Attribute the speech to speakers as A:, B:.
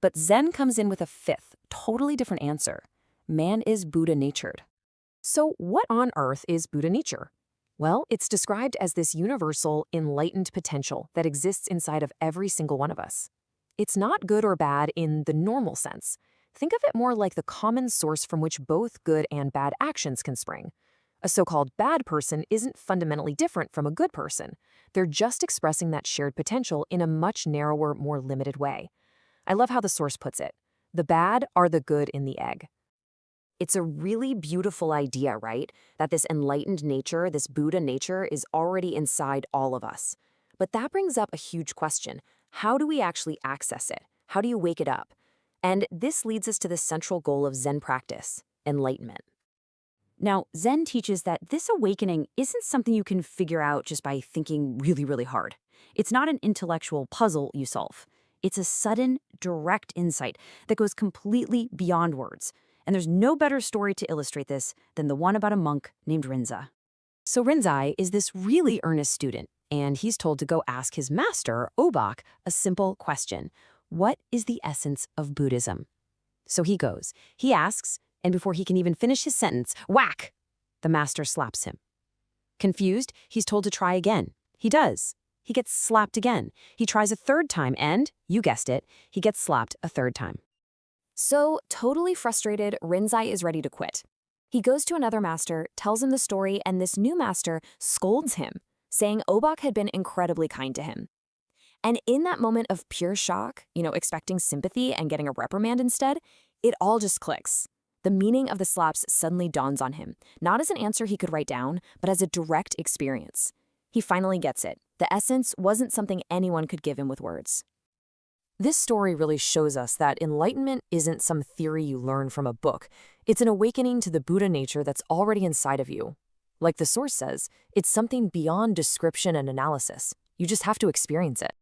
A: But Zen comes in with a fifth, totally different answer. Man is Buddha-natured. So what on earth is Buddha nature? Well, it's described as this universal, enlightened potential that exists inside of every single one of us. It's not good or bad in the normal sense. Think of it more like the common source from which both good and bad actions can spring. A so-called bad person isn't fundamentally different from a good person. They're just expressing that shared potential in a much narrower, more limited way. I love how the source puts it. The bad are the good in the egg. It's a really beautiful idea, right? That this enlightened nature, this Buddha nature, is already inside all of us. But that brings up a huge question. How do we actually access it? How do you wake it up? And this leads us to the central goal of Zen practice, enlightenment. Now, Zen teaches that this awakening isn't something you can figure out just by thinking really, really hard. It's not an intellectual puzzle you solve. It's a sudden, direct insight that goes completely beyond words. And there's no better story to illustrate this than the one about a monk named Rinzai. So Rinzai is this really earnest student, and he's told to go ask his master, Obak, a simple question. What is the essence of Buddhism? So he goes. He asks, and before he can even finish his sentence, whack! The master slaps him. Confused, he's told to try again. He does. He gets slapped again. He tries a third time, and, you guessed it, he gets slapped a third time. So, totally frustrated, Rinzai is ready to quit. He goes to another master, tells him the story, and this new master scolds him, saying Obak had been incredibly kind to him. And in that moment of pure shock, expecting sympathy and getting a reprimand instead, it all just clicks. The meaning of the slaps suddenly dawns on him, not as an answer he could write down, but as a direct experience. He finally gets it. The essence wasn't something anyone could give him with words. This story really shows us that enlightenment isn't some theory you learn from a book. It's an awakening to the Buddha nature that's already inside of you. Like the source says, it's something beyond description and analysis. You just have to experience it.